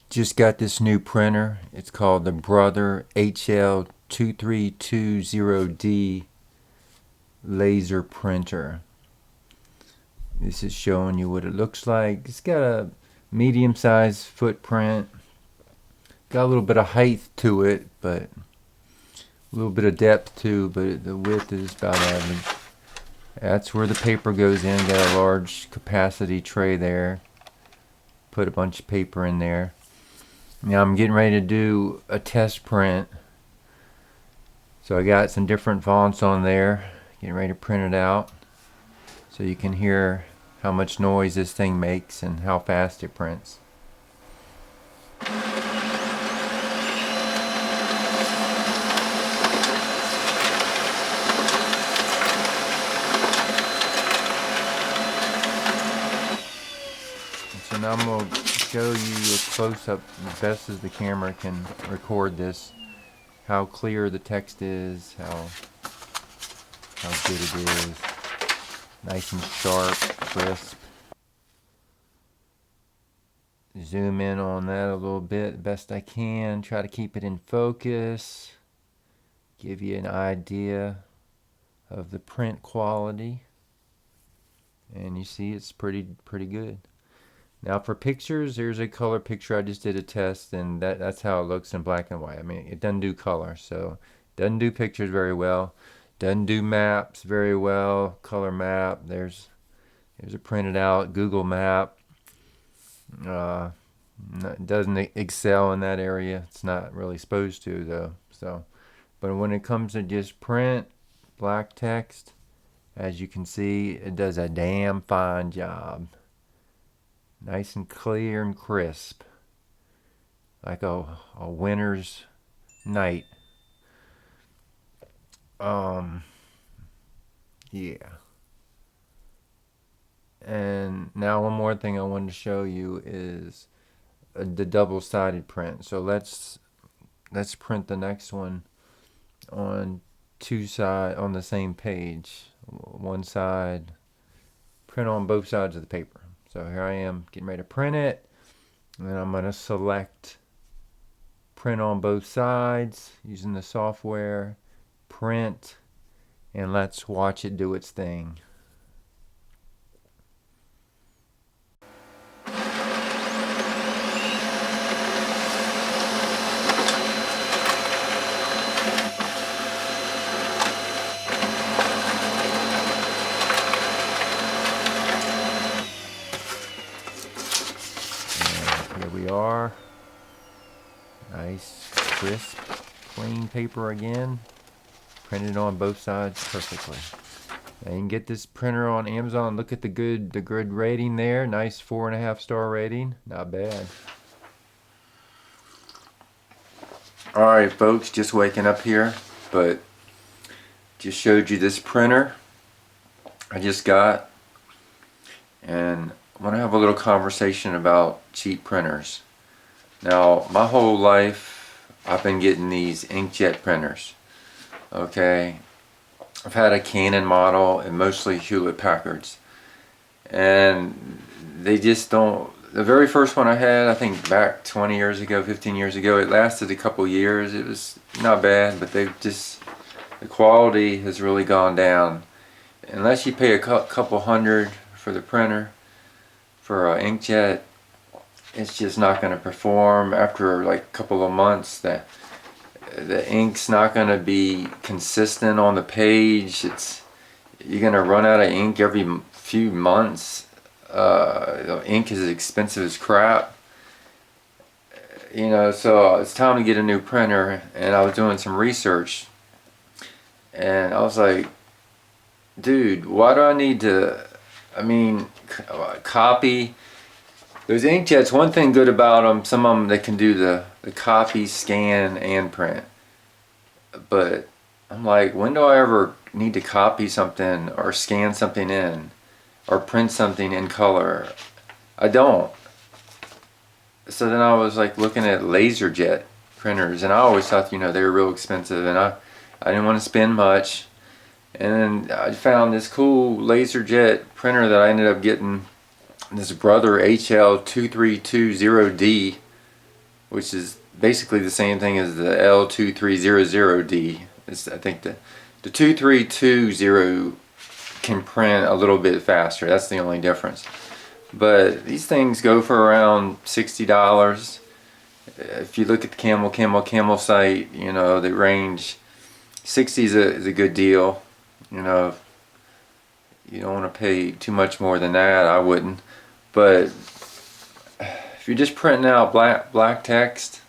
Just got this new printer. It's called the Brother HL-2320D laser printer. This is showing you what it looks like. It's got a medium-sized footprint. Got a little bit of height to it, but a little bit of depth too, but the width is about average. That's where the paper goes in. Got a large capacity tray there. Put a bunch of paper in there. Now I'm getting ready to do a test print. So I got some different fonts on there. Getting ready to print it out so you can hear how much noise this thing makes and how fast it prints. So now I'm going to show you a close-up as best as the camera can record this. How clear the text is, how good it is. Nice and sharp, crisp. Zoom in on that a little bit best I can. Try to keep it in focus. Give you an idea of the print quality. And you see it's pretty good. Now for pictures, there's a color picture. I just did a test, and that's how it looks in black and white. I mean, it doesn't do color, so it doesn't do pictures very well. Doesn't do maps very well. Color map. There's a printed out Google map. Doesn't excel in that area. It's not really supposed to though. So, but when it comes to just print, black text, as you can see, it does a damn fine job. Nice and clear and crisp, like a winter's night. Yeah. And now one more thing I wanted to show you is the double-sided print. So let's print the next one on on the same page. One side, print on both sides of the paper. So here I am getting ready to print it, and then I'm going to select print on both sides using the software, print, and let's watch it do its thing. Here we are. Nice, crisp, clean paper again. Printed on both sides perfectly. Now you can get this printer on Amazon. Look at the good rating there. Nice 4.5 star rating. Not bad. Alright folks, just waking up here, but just showed you this printer I just got, and I want to have a little conversation about cheap printers. Now, my whole life I've been getting these inkjet printers. Okay, I've had a Canon model and mostly Hewlett-Packards, and they just don't. The very first one I had, I think back 20 years ago, 15 years ago, it lasted a couple years. It was not bad, but the quality has really gone down. Unless you pay a couple hundred for the printer, for an inkjet, it's just not going to perform. After like a couple of months, the ink's not going to be consistent on the page. You're going to run out of ink every few months. Ink is expensive as crap. You know, so it's time to get a new printer, and I was doing some research, and I was like, dude, why do I need to, copy? Those inkjets, one thing good about them, some of them, they can do the copy, scan, and print. But I'm like, when do I ever need to copy something or scan something in or print something in color? I don't. So then I was like looking at LaserJet printers, and I always thought, you know, they were real expensive, and I didn't want to spend much. And then I found this cool LaserJet printer that I ended up getting, this Brother HL-2320D which is basically the same thing as the L2300D. I think the 2320 can print a little bit faster. That's the only difference. But these things go for around $60. If you look at the Camel site, you know, the range 60 is a good deal. You know, you don't want to pay too much more than that. I wouldn't. But if you're just printing out black text,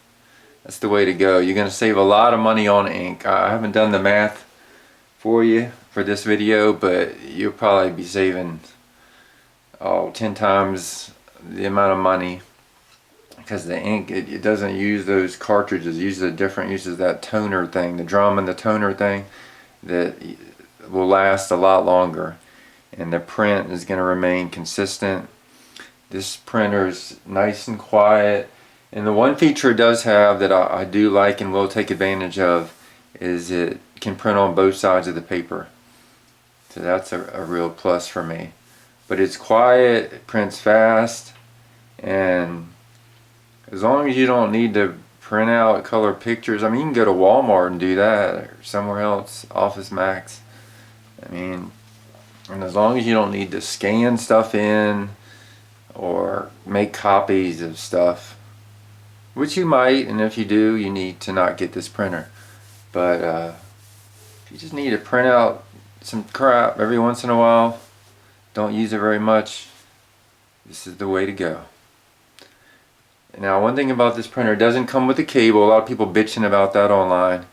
that's the way to go. You're going to save a lot of money on ink. I haven't done the math for you for this video, but you'll probably be saving 10 times the amount of money, because the ink, it doesn't use those cartridges. It uses that toner thing, the drum and the toner thing, that will last a lot longer, and the print is going to remain consistent. This printer's nice and quiet, and the one feature it does have that I do like and will take advantage of is it can print on both sides of the paper. So that's a real plus for me. But it's quiet, it prints fast, and as long as you don't need to print out color pictures, I mean, you can go to Walmart and do that, or somewhere else, Office Max. I mean, and as long as you don't need to scan stuff in or make copies of stuff, which you might, and if you do, you need to not get this printer. But if you just need to print out some crap every once in a while, don't use it very much, this is the way to go. Now, one thing about this printer, it doesn't come with a cable. A lot of people bitching about that online,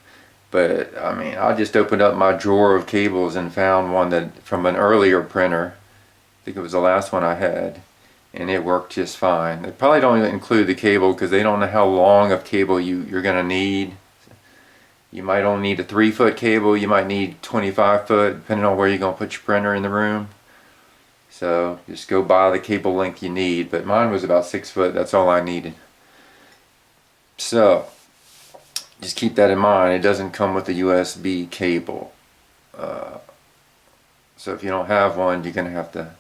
but I mean, I just opened up my drawer of cables and found one that from an earlier printer. I think it was the last one I had, and it worked just fine. They probably don't include the cable because they don't know how long of cable you're gonna need. You might only need a 3-foot cable, you might need 25 foot, depending on where you're gonna put your printer in the room. So just go buy the cable length you need, but mine was about 6 foot, that's all I needed. So just keep that in mind, it doesn't come with a USB cable. So if you don't have one, you're going to have to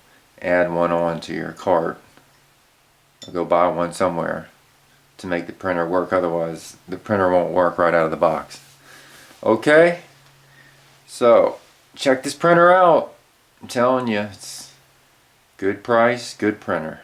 add one on to your cart, or go buy one somewhere to make the printer work, otherwise the printer won't work right out of the box. Okay, so check this printer out. I'm telling you, it's good price, good printer.